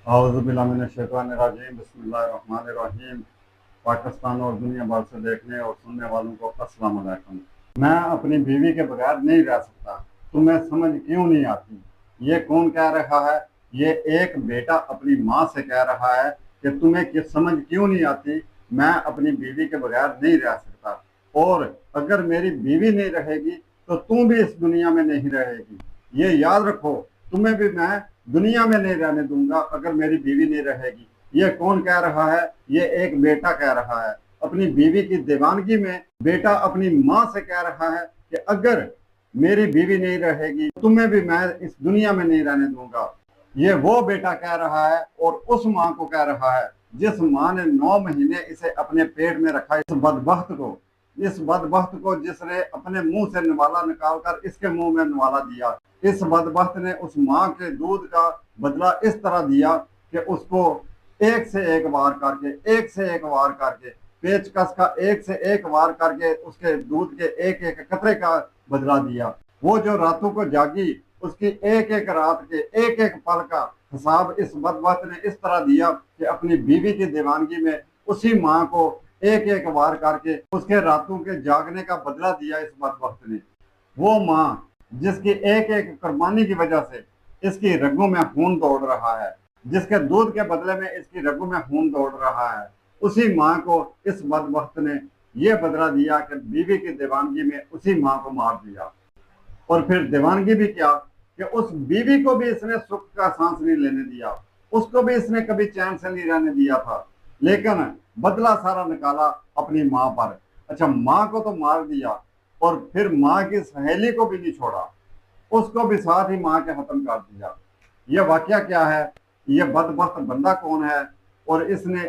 औज़ुबिल्लाहिमिनश्शैतानिर्रजीम बिस्मिल्लाहिर्रहमानिर्रहीम। पाकिस्तान और दुनिया भर से देखने और सुनने वालों को अस्सलाम वालेकुम। मैं अपनी बीवी के बगैर नहीं रह सकता। तुम्हें समझ क्यों नहीं आती? ये कौन कह रहा है? ये एक बेटा अपनी माँ से कह रहा है कि तुम्हें समझ क्यों नहीं आती, मैं अपनी बीवी के बगैर नहीं रह सकता। और अगर मेरी बीवी नहीं रहेगी तो तुम भी इस दुनिया में नहीं रहेगी। ये याद रखो, तुम्हें भी मैं दुनिया में नहीं रहने दूंगा अगर मेरी बीवी नहीं रहेगी। ये कौन कह रहा है? ये एक बेटा कह रहा है। अपनी बीवी की दीवानगी में बेटा अपनी माँ से कह रहा है कि अगर मेरी बीवी नहीं रहेगी तो तुम्हें भी मैं इस दुनिया में नहीं रहने दूंगा। ये वो बेटा कह रहा है और उस माँ को कह रहा है जिस माँ ने 9 महीने इसे अपने पेट में रखा। इस बदबख्त को जिसने अपने मुंह से निवाला निकालकर इसके मुंह में निवाला दिया। इस बदबख्त ने उस माँ के दूध का बदला इस तरह दिया कि उसको एक से एक वार करके पेचकस का एक से एक वार करके उसके दूध के एक एक कतरे का बदला दिया। वो जो रातों को जागी उसकी एक एक रात के एक एक पल का हिसाब इस बदबख्त ने इस तरह दिया कि अपनी बीवी की दीवानगी में उसी माँ को एक एक वार करके उसके रातों के जागने का बदला दिया इस बदबख्त ने। वो माँ जिसकी एक एक कुर्बानी की वजह से इसकी रगों में खून दौड़ रहा है, जिसके दूध के बदले में इसकी रगों में खून दौड़ रहा है, उसी माँ को इस बदबख्त ने यह बदला दिया कि बीवी की दीवानगी में उसी माँ को मार दिया। और फिर दीवानगी भी क्या कि उस बीवी को भी इसने सुख का सांस नहीं लेने दिया, उसको भी इसने कभी चैन से नहीं रहने दिया था, लेकिन बदला सारा निकाला अपनी माँ पर। अच्छा, माँ को तो मार दिया और फिर माँ की सहेली को भी नहीं छोड़ा, उसको भी साथ ही माँ के खत्म कर दिया। यह वाकया क्या है? यह बदबख्त बंदा कौन है और इसने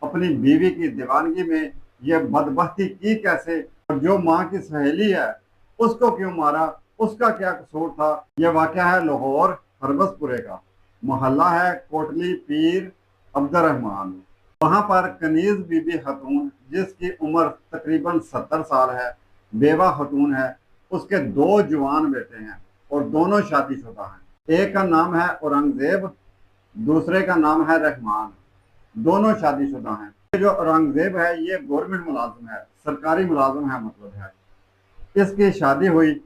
अपनी बीवी की दीवानगी में यह बदबख्ती की कैसे? और जो माँ की सहेली है उसको क्यों मारा? उसका क्या कसूर था? यह वाकया है लाहौर हरबसपुरे का। मोहल्ला है कोटली पीर अब्दुर्रहमान। वहां पर कनीज बीबी खतून जिसकी उम्र तकरीबन 70 साल है, बेवा खतून है। उसके 2 जवान बेटे हैं और दोनों शादीशुदा हैं। एक का नाम है औरंगजेब, दूसरे का नाम है रहमान। दोनों शादीशुदा हैं। ये जो औरंगजेब है ये गवर्नमेंट मुलाजिम है, सरकारी मुलाजिम है मतलब है। इसकी शादी हुई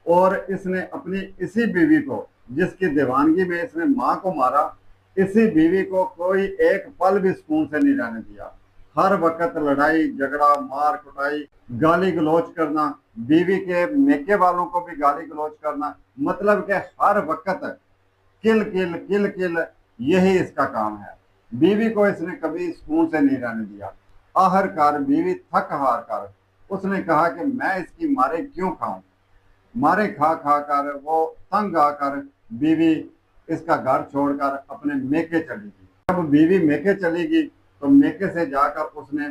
और इसने अपनी इसी बीवी को जिसकी दीवानगी में इसने माँ को मारा, इसी बीवी को कोई एक पल भी सुकून से नहीं रहने दिया। हर वक्त लड़ाई झगड़ा मार कुटाई गाली गलौज करना, बीवी के मेके वालों को भी गाली गलौज करना, मतलब के हर वक्त किल किल किल किल, यही इसका काम है। बीवी को इसने कभी सुकून से नहीं रहने दिया। आखिरकार बीवी थक हार कर उसने कहा कि मैं इसकी मारे क्यों खाऊं। मारे खा खा कर वो तंग आकर बीवी इसका घर छोड़कर अपने मेके चली गई। जब बीवी मेके चली गई तो मेके से जाकर उसने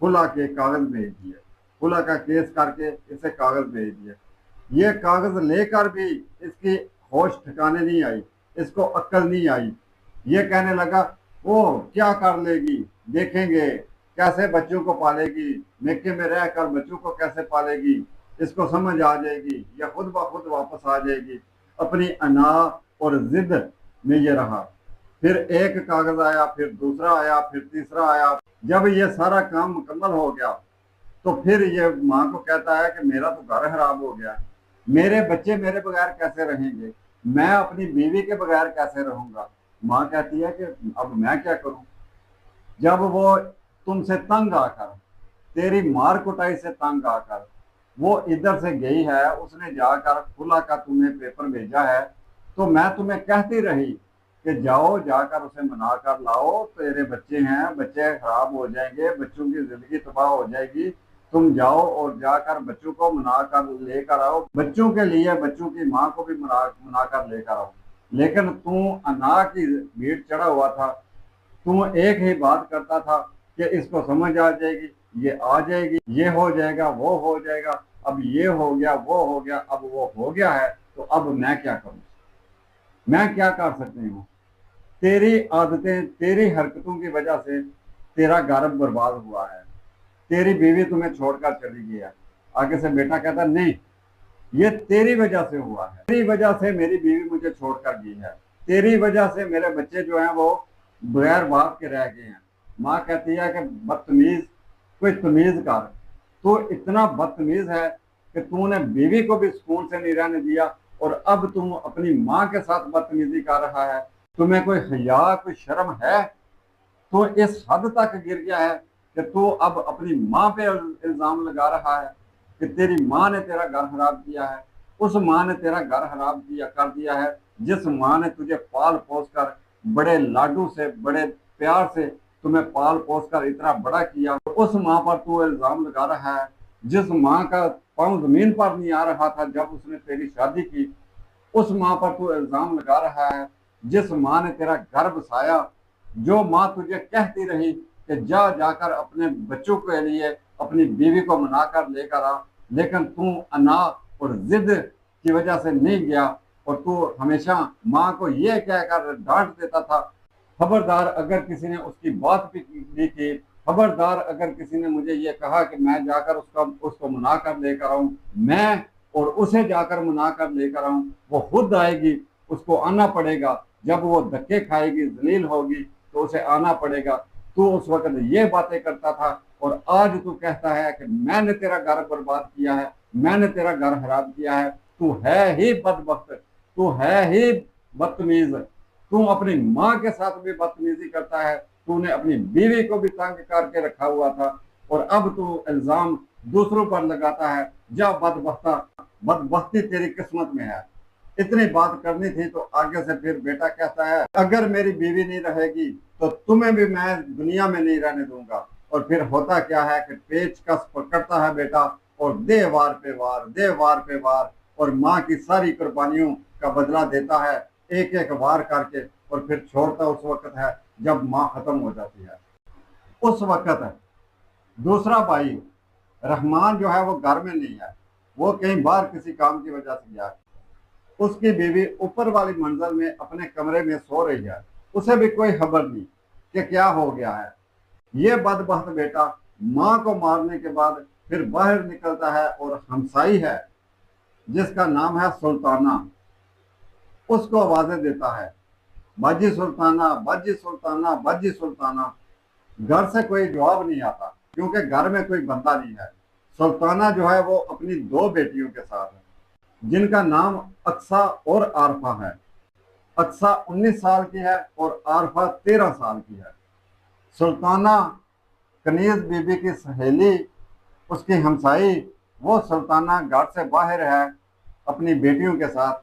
खुला के कागज भेज दिए, खुला का केस करके इसे कागज भेज दिए। ये कागज लेकर भी इसकी होश ठिकाने नहीं आई, इसको अक्ल नहीं आई। ये कहने लगा वो क्या कर लेगी, देखेंगे कैसे बच्चों को पालेगी, मेके में रहकर बच्चों को कैसे पालेगी, इसको समझ आ जाएगी, या खुद ब खुद वापस आ जाएगी। अपनी अना और जिद में ये रहा। फिर एक कागज आया, फिर दूसरा आया, फिर तीसरा आया। जब ये सारा काम मुकम्मल हो गया तो फिर ये माँ को कहता है कि मेरा तो घर खराब हो गया, मेरे बच्चे मेरे बगैर कैसे रहेंगे, मैं अपनी बीवी के बगैर कैसे रहूंगा। माँ कहती है कि अब मैं क्या करूं। जब वो तुमसे तंग आकर, तेरी मार कुटाई से तंग आकर वो इधर से गई है, उसने जाकर खुला का तुम्हें पेपर भेजा है, तो मैं तुम्हें कहती रही कि जाओ जाकर उसे मना कर लाओ, तेरे बच्चे हैं, बच्चे खराब हो जाएंगे, बच्चों की जिंदगी तबाह हो जाएगी, तुम जाओ और जाकर बच्चों को मना कर लेकर आओ, बच्चों के लिए बच्चों की माँ को भी मना कर लेकर आओ। लेकिन तू अना की भीड़ चढ़ा हुआ था, तू एक ही बात करता था कि इसको समझ आ जाएगी, ये आ जाएगी, ये हो जाएगा, वो हो जाएगा, अब ये हो गया, वो हो गया, अब वो हो गया है, तो अब मैं क्या करूं, मैं क्या कर सकती हूँ। तेरी आदतें तेरी हरकतों की वजह से तेरा घर बर्बाद हुआ है, तेरी बीवी तुम्हें छोड़कर चली गई है। आगे से बेटा कहता नहीं, ये तेरी वजह से हुआ है, तेरी वजह से मेरी बीवी मुझे छोड़कर गई है। तेरी वजह से मेरे बच्चे जो हैं वो बगैर बाप के रह गए हैं। माँ कहती है कि बदतमीज, कोई तमीज कर। तो इतना बदतमीज है कि तूने बीवी को भी सुकून से नहीं रहने दिया, और अब तुम अपनी माँ के साथ बदतमीजी कर रहा है। तुम्हें कोई हया, कोई शर्म है? तो इस हद तक गिर गया है कि तू अब अपनी माँ पे इल्जाम लगा रहा है कि तेरी माँ ने तेरा घर खराब किया है। उस माँ ने तेरा घर खराब किया कर दिया है जिस माँ ने तुझे पाल पोस कर, बड़े लाडू से, बड़े प्यार से तुम्हें पाल पोस कर इतना बड़ा किया। उस माँ पर तू इल्जाम लगा रहा है जिस माँ का पाँव जमीन पर नहीं आ रहा था जब उसने तेरी शादी की। उस माँ पर तू इल्जाम लगा रहा है जिस माँ ने तेरा घर बसाया, जो माँ तुझे कहती रही कि जा जाकर अपने बच्चों के लिए अपनी बीवी को मना कर लेकर आ, लेकिन तू अना और जिद की वजह से नहीं गया, और तू हमेशा माँ को ये कहकर डांट देता था, खबरदार अगर किसी ने उसकी बात भी की, खबरदार अगर किसी ने मुझे ये कहा कि मैं जाकर उसको मना कर लेकर आऊं, मैं और उसे जाकर मना कर लेकर आऊं, वो खुद आएगी, उसको आना पड़ेगा। जब वो धक्के खाएगी, जलील होगी, तो उसे आना पड़ेगा। तू उस वक्त ये बातें करता था, और आज तू कहता है कि मैंने तेरा घर बर्बाद किया है, मैंने तेरा घर खराब किया है। तू है ही बदबख्त, तू है ही बदतमीज। तू अपनी माँ के साथ भी बदतमीजी करता है, तूने अपनी बीवी को भी तंग करके रखा हुआ था, और अब तू इल्जाम दूसरों पर लगाता है। जा बदबख्ता, बदबख्ती तेरी किस्मत में है। इतनी बात करनी थी। तो आगे से फिर बेटा कहता है, अगर मेरी बीवी नहीं रहेगी तो तुम्हें भी मैं दुनिया में नहीं रहने दूंगा। और फिर होता क्या है कि पेचकस पकड़ता है बेटा, और दे वार पे वार, दे वार पे वार, और माँ की सारी कुर्बानियों का बदला देता है एक एक वार करके, और फिर छोड़ता उस वक्त है जब माँ खत्म हो जाती है। उस वक्त दूसरा भाई रहमान जो है वो घर में नहीं है, वो कहीं बाहर किसी काम की वजह से गया है। उसकी बीवी ऊपर वाली मंजिल में अपने कमरे में सो रही है, उसे भी कोई खबर नहीं कि क्या हो गया है। ये बदबख्त बेटा माँ को मारने के बाद फिर बाहर निकलता है, और हमसाई है जिसका नाम है सुल्ताना, उसको आवाजें देता है, बाजी सुल्ताना, बाजी सुल्ताना, बाजी सुल्ताना। घर से कोई जवाब नहीं आता क्योंकि घर में कोई बंदा नहीं है। सुल्ताना जो है वो अपनी दो बेटियों के साथ है जिनका नाम अक्सा और आरफा है। अक्सा 19 साल की है और आरफा 13 साल की है। सुल्ताना कनीज बीबी की सहेली, उसकी हमसाई, वो सुल्ताना घर से बाहर है अपनी बेटियों के साथ।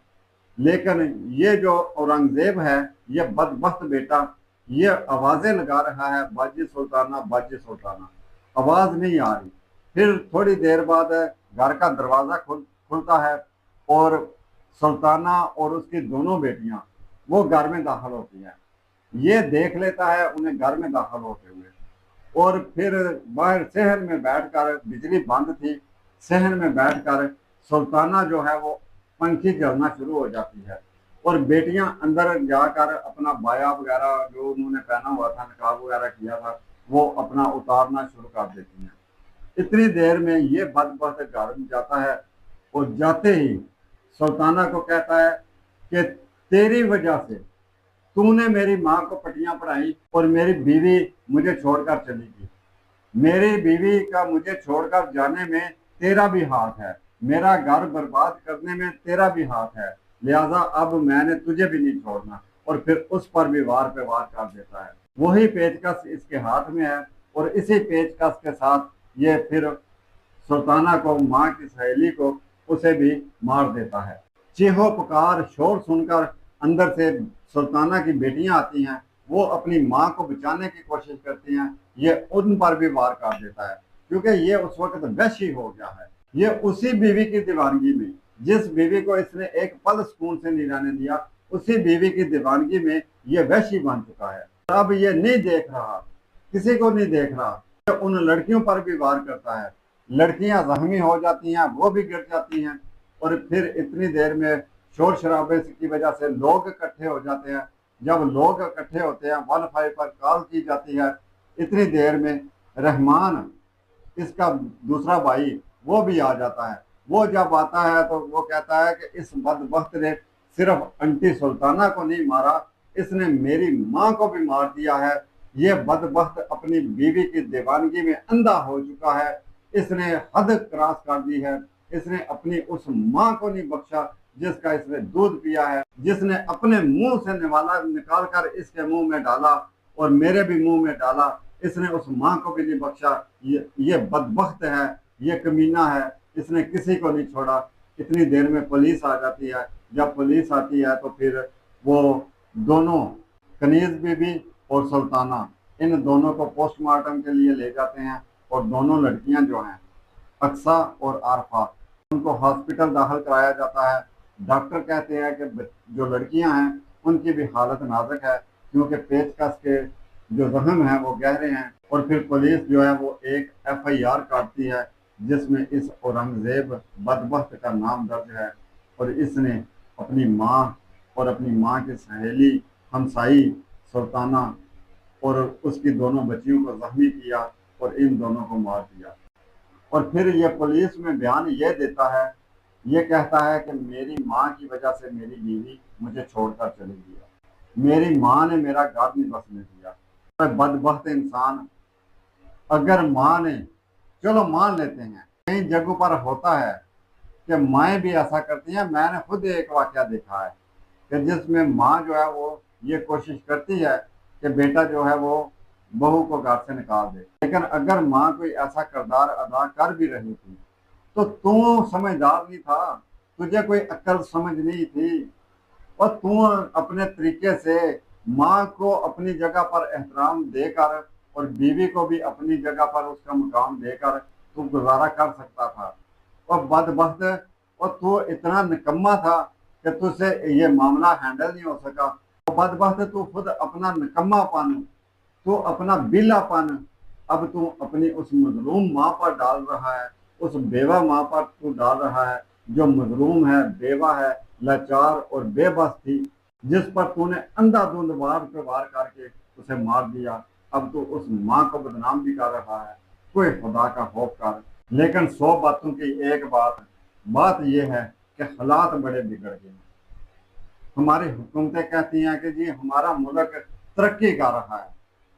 लेकिन ये जो औरंगजेब है, ये बदबख्त बेटा, ये आवाजें लगा रहा है, बाजी सुल्ताना, बाजी सुल्ताना, आवाज नहीं आ रही। फिर थोड़ी देर बाद घर का दरवाजा खुलता है, और सुल्ताना और उसकी दोनों बेटियां वो घर में दाखिल होती हैं। ये देख लेता है उन्हें घर में दाखिल होते हुए, और फिर बाहर शहर में बैठकर, बिजली बंद थी, शहर में बैठकर सुल्ताना जो है वो पंखी जलना शुरू हो जाती है, और बेटियां अंदर जाकर अपना बाया वगैरह जो उन्होंने पहना हुआ था, निकाब वगैरह किया था, वो अपना उतारना शुरू कर देती हैं। इतनी देर में ये बदबख्त घर में जाता है, और जाते ही सुल्ताना को कहता है कि तेरी वजह से तूने मेरी माँ को पटियां पढ़ाई और मेरी बीवी मुझे छोड़कर चली गई। मेरी बीवी का मुझे छोड़कर जाने में तेरा भी हाथ है, मेरा घर बर्बाद करने में तेरा भी हाथ है, लिहाजा अब मैंने तुझे भी नहीं छोड़ना। और फिर उस पर भी वार पे वार कर देता है। वही पेचकस इसके हाथ में है, और इसी पेचकस के साथ ये फिर सुल्ताना को, माँ की सहेली को, उसे भी मार देता है। चीहो पुकार शोर सुनकर अंदर से सुल्ताना की बेटियां आती हैं, वो अपनी माँ को बचाने की कोशिश करती हैं, ये उन पर भी वार कर देता है क्योंकि ये उस वक्त वैशी हो गया है। ये उसी बीवी की दीवानगी में, जिस बीवी को इसने एक पल सुकून से नहीं रहने दिया, उसी बीवी की दीवानगी में ये वैशी बन चुका है। अब ये नहीं देख रहा, किसी को नहीं देख रहा, उन लड़कियों पर भी वार करता है। लड़कियां जख्मी हो जाती हैं, वो भी गिर जाती हैं, और फिर इतनी देर में शोर शराबे की वजह से लोग इकट्ठे हो जाते हैं। जब लोग इकट्ठे होते हैं, वाईफाई पर कॉल की जाती है। इतनी देर में रहमान, इसका दूसरा भाई, वो भी आ जाता है। वो जब आता है तो वो कहता है कि इस बदबख्त ने सिर्फ आंटी सुल्ताना को नहीं मारा, इसने मेरी माँ को भी मार दिया है। ये बदबख्त अपनी बीवी की दीवानगी में अंधा हो चुका है। इसने हद क्रॉस कर दी है। इसने अपनी उस माँ को नहीं बख्शा जिसका इसने दूध पिया है, जिसने अपने मुंह से निवाला निकाल कर इसके मुंह में डाला और मेरे भी मुंह में डाला। इसने उस माँ को भी नहीं बख्शा। ये बदबख्त है, ये कमीना है, इसने किसी को नहीं छोड़ा। इतनी देर में पुलिस आ जाती है। जब पुलिस आती है तो फिर वो दोनों, कनीज बीबी और सुल्ताना, इन दोनों को पोस्टमार्टम के लिए ले जाते हैं। और दोनों लड़कियां जो हैं, अक्सा और आरफा, उनको हॉस्पिटल दाखिल कराया जाता है। डॉक्टर कहते हैं कि जो लड़कियां हैं उनकी भी हालत नाजुक है, क्योंकि पेचकस के जो जख्म हैं वो गहरे हैं। और फिर पुलिस जो है वो एक FIR काटती है जिसमें इस औरंगजेब बदबख्त का नाम दर्ज है। और इसने अपनी माँ और अपनी माँ की सहेली हमसाई सुल्ताना और उसकी दोनों बच्चियों को जख्मी किया और इन दोनों को मार दिया। और फिर ये पुलिस में बयान ये देता है, ये कहता है कि मेरी माँ की वजह से मेरी बीवी मुझे छोड़कर चली गई, मेरी माँ ने मेरा घर नहीं बसने दिया। तो बदबख्त इंसान, अगर माँ ने, चलो मान लेते हैं कई जगहों पर होता है कि माएँ भी ऐसा करती हैं। मैंने खुद एक वाकया देखा है कि जिसमें माँ जो है वो ये कोशिश करती है कि बेटा जो है वो बहू को घर से निकाल दे। लेकिन अगर माँ कोई ऐसा किरदार अदा कर भी रही थी तो तू समझदार नहीं था, तुझे कोई अक्ल समझ नहीं थी, और तू अपने तरीके से माँ को अपनी जगह पर एहतराम देकर और बीवी को भी अपनी जगह पर उसका मुकाम देकर तू गुजारा कर सकता था। और बदबख्त, और तू इतना निकम्मा था कि तुझसे ये मामला हैंडल नहीं हो सका। तो बदबख्त, तू खुद अपना निकम्मापन, तू अपना बिलापन अब तू अपनी उस मजलूम माँ पर डाल रहा है, उस बेवा माँ पर तू डाल रहा है जो मजलूम है, बेवा है, लाचार और बेबस थी, जिस पर तूने अंधाधुंध वार पे वार करके उसे मार दिया। अब तू उस माँ को बदनाम भी कर रहा है। कोई खुदा का खौफ कर। लेकिन 100 बातों की एक बात यह है कि हालात बड़े बिगड़ गए हैं। हमारी हुकूमतें कहती हैं कि जी हमारा मुल्क तरक्की कर रहा है,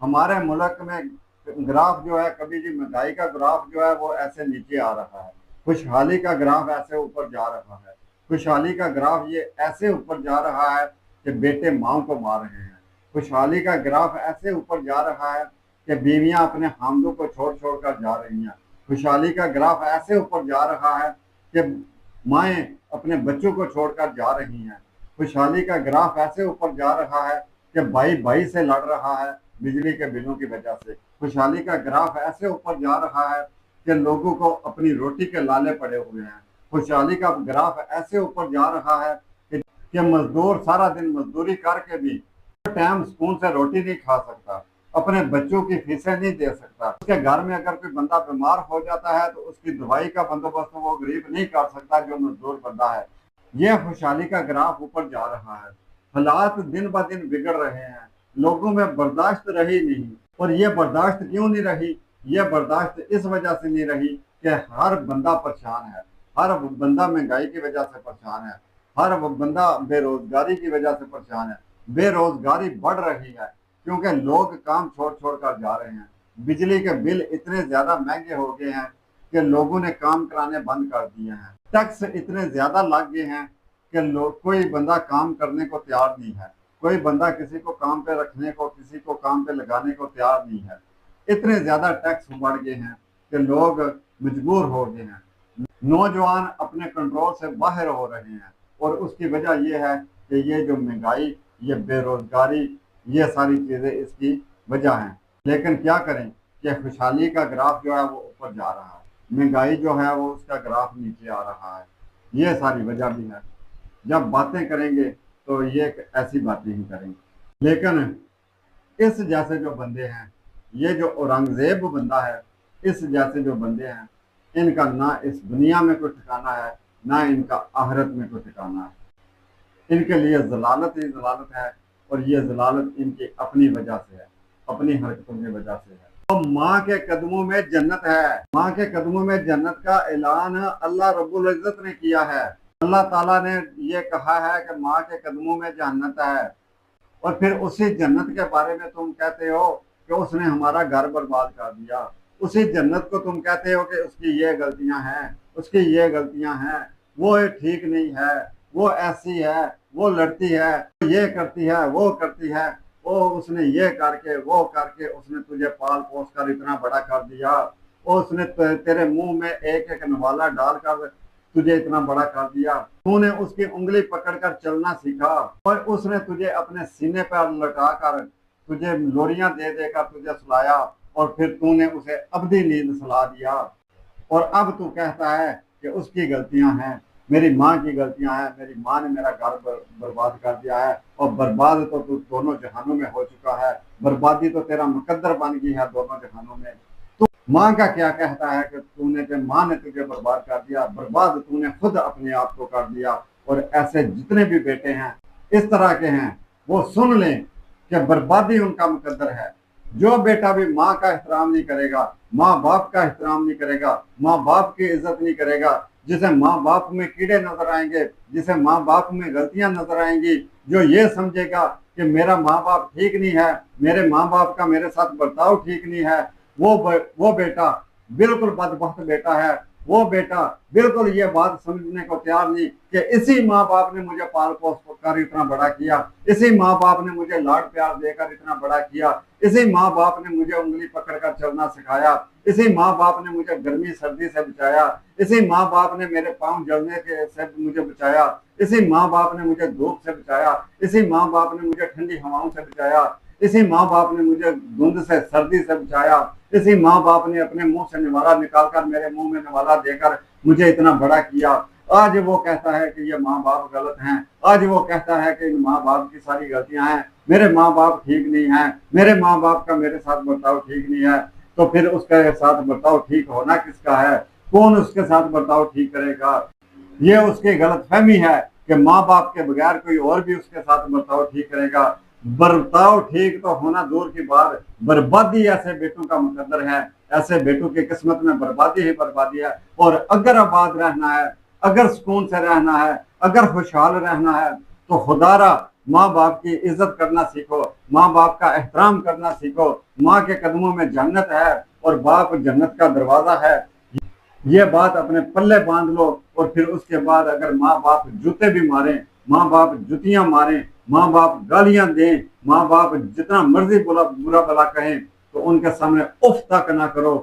हमारे मुल्क में ग्राफ जो है, कभी जी महंगाई का ग्राफ जो है वो ऐसे नीचे आ रहा है, खुशहाली का ग्राफ ऐसे ऊपर जा रहा है, खुशहाली का ग्राफ ये ऐसे ऊपर जा रहा है कि बेटे माँ को मार रहे हैं, खुशहाली का ग्राफ ऐसे ऊपर जा रहा है कि बीवियां अपने हामदों को छोड़ छोड़ कर जा रही हैं, खुशहाली का ग्राफ ऐसे ऊपर जा रहा है कि माएँ अपने बच्चों को छोड़कर जा रही हैं, खुशहाली का ग्राफ ऐसे ऊपर जा रहा है कि भाई भाई से लड़ रहा है बिजली के बिलों की वजह से, खुशहाली का ग्राफ ऐसे ऊपर जा रहा है कि लोगों को अपनी रोटी के लाले पड़े हुए हैं, खुशहाली का ग्राफ ऐसे ऊपर जा रहा है कि मजदूर सारा दिन मजदूरी करके भी टाइम सुकून से रोटी नहीं खा सकता, अपने बच्चों की फीसें नहीं दे सकता, उसके घर में अगर कोई बंदा बीमार हो जाता है तो उसकी दवाई का बंदोबस्त वो गरीब नहीं कर सकता जो मजदूर बंदा है। यह खुशहाली का ग्राफ ऊपर जा रहा है। हालात दिन ब दिन बिगड़ रहे हैं, लोगों में बर्दाश्त रही नहीं। और ये बर्दाश्त क्यों नहीं रही? ये बर्दाश्त इस वजह से नहीं रही कि हर बंदा परेशान है, हर बंदा महंगाई की वजह से परेशान है, हर बंदा बेरोजगारी की वजह से परेशान है। बेरोजगारी बढ़ रही है क्योंकि लोग काम छोड़ छोड़ कर जा रहे हैं। बिजली के बिल इतने ज्यादा महंगे हो गए हैं कि लोगों ने काम कराने बंद कर दिए हैं। टैक्स इतने ज्यादा लग गए हैं कि लोग, कोई बंदा काम करने को तैयार नहीं है, कोई बंदा किसी को काम पे रखने को, किसी को काम पे लगाने को तैयार नहीं है। इतने ज्यादा टैक्स बढ़ गए हैं कि लोग मजबूर हो गए हैं। नौजवान अपने कंट्रोल से बाहर हो रहे हैं और उसकी वजह यह है कि ये जो महंगाई, ये बेरोजगारी, ये सारी चीजें इसकी वजह हैं। लेकिन क्या करें कि खुशहाली का ग्राफ जो है वो ऊपर जा रहा है, महंगाई जो है वो उसका ग्राफ नीचे आ रहा है। ये सारी वजह भी है। जब बातें करेंगे तो ये ऐसी बातें ही करेंगे। लेकिन इस जैसे जो बंदे हैं, ये जो औरंगजेब बंदा है, इस जैसे जो बंदे हैं, इनका ना इस दुनिया में कोई ठिकाना है, ना इनका आखिरत में कोई ठिकाना है। इनके लिए जलालत ही जलालत है और ये जलालत इनकी अपनी वजह से है, अपनी हरकतों की वजह से है। तो माँ के कदमों में जन्नत है। माँ के कदमों में जन्नत का ऐलान अल्लाह रब्बुल इज्जत ने किया है। अल्लाह ताला ने ये कहा है कि माँ के कदमों में जन्नत है, और फिर उसी जन्नत के बारे में तुम कहते हो कि उसने हमारा घर बर्बाद कर दिया। उसी जन्नत को तुम कहते हो कि उसकी ये गलतियां हैं, उसकी ये गलतियां हैं, वो ठीक नहीं है, वो ऐसी है, वो लड़ती है, ये करती है, वो करती है, वो उसने ये करके वो करके उसने तुझे पाल पोस कर इतना बड़ा कर दिया, और उसने तेरे मुंह में एक एक नवाला डालकर तुझे इतना बड़ा कर दिया। तूने उसकी उंगली पकड़कर चलना सीखा, और उसने तुझे अपने सीने पर लटाकर तुझे लोरियां दे देकर तुझे सुलाया, और फिर तूने उसे अबदी नींद सुला दिया। और अब तू कहता है कि उसकी गलतियां हैं, मेरी माँ की गलतियां हैं, मेरी माँ ने मेरा घर बर्बाद कर दिया है, और बर्बाद तो तू दोनों जहानों में हो चुका है, बर्बादी तो तेरा मुकद्दर बन गई है दोनों जहानों में। माँ का क्या कहता है कि तूने जो माँ ने तुझे बर्बाद कर दिया, बर्बाद तूने खुद अपने आप को कर दिया। और ऐसे जितने भी बेटे हैं इस तरह के हैं, वो सुन लें कि बर्बादी उनका मुकद्दर है। जो बेटा भी माँ का एहतराम नहीं करेगा, माँ बाप का एहतराम नहीं करेगा, माँ बाप की इज्जत नहीं करेगा, जिसे माँ बाप में कीड़े नजर आएंगे, जिसे माँ बाप में गलतियां नजर आएंगी, जो ये समझेगा कि मेरा माँ बाप ठीक नहीं है, मेरे माँ बाप का मेरे साथ बर्ताव ठीक नहीं है, वो बेटा बिल्कुल बदबख्त बेटा है। वो बेटा बिल्कुल ये बात समझने को तैयार नहीं कि इसी माँ बाप ने मुझे पाल पोस कर इतना बड़ा किया, इसी माँ बाप ने मुझे लाड प्यार देकर इतना बड़ा किया, इसी माँ बाप ने मुझे उंगली पकड़कर चलना सिखाया, इसी माँ बाप ने मुझे गर्मी सर्दी से बचाया, इसी माँ बाप ने मेरे पाँव जलने के से मुझे बचाया, इसी माँ बाप ने मुझे धूप से बचाया, इसी माँ बाप ने मुझे ठंडी हवाओं से बचाया, इसी माँ बाप ने मुझे धुंध से सर्दी से बचाया, इसी माँ बाप ने अपने मुंह से निवाला निकालकर मेरे मुंह में निवाला देकर मुझे इतना बड़ा किया। आज वो कहता है कि ये माँ बाप गलत हैं, आज वो कहता है कि इन माँ बाप की सारी गलतियां हैं, मेरे माँ बाप ठीक नहीं है, मेरे माँ बाप का मेरे साथ बर्ताव ठीक नहीं है। तो फिर उसके साथ बर्ताव ठीक होना किसका है? कौन उसके साथ बर्ताव ठीक करेगा? ये उसकी गलतफहमी है कि माँ बाप के बगैर कोई और भी उसके साथ बर्ताव ठीक करेगा। बर्ताव ठीक तो होना दूर की बात, बर्बादी ऐसे बेटों का मुकद्दर है, ऐसे बेटों की किस्मत में बर्बादी ही बर्बादी है। और अगर आबाद रहना है, अगर सुकून से रहना है, अगर खुशहाल रहना है, तो खुदारा माँ बाप की इज्जत करना सीखो, माँ बाप का एहतराम करना सीखो। माँ के कदमों में जन्नत है और बाप जन्नत का दरवाजा है। ये बात अपने पल्ले बांध लो। और फिर उसके बाद अगर माँ बाप जूते भी मारें, माँ बाप जुतियां मारें, माँ बाप गालियां दें, माँ बाप जितना मर्जी बुरा भला कहें, तो उनके सामने उफ तक ना करो।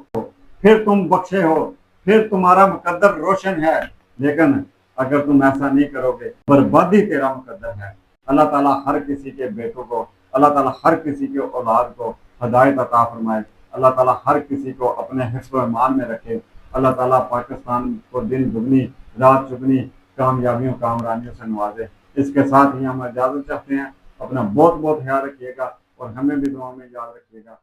फिर तुम बख्शे हो, फिर तुम्हारा मुकद्दर रोशन है। लेकिन अगर तुम ऐसा नहीं करोगे, बर्बादी तेरा मुकद्दर है। अल्लाह ताला हर किसी के बेटों को, अल्लाह ताला हर किसी के औलाद को हदायत अता फरमाए। अल्लाह ताला हर किसी को अपने हिफ्ज़ ईमान में रखे। अल्लाह ताला पाकिस्तान को दिन दुगनी रात चुगनी कामयाबियों कामरानियों से नवाजे। इसके साथ ही हम इजाज़त चाहते हैं। अपना बहुत बहुत ख्याल रखिएगा और हमें भी दुआ में याद रखिएगा।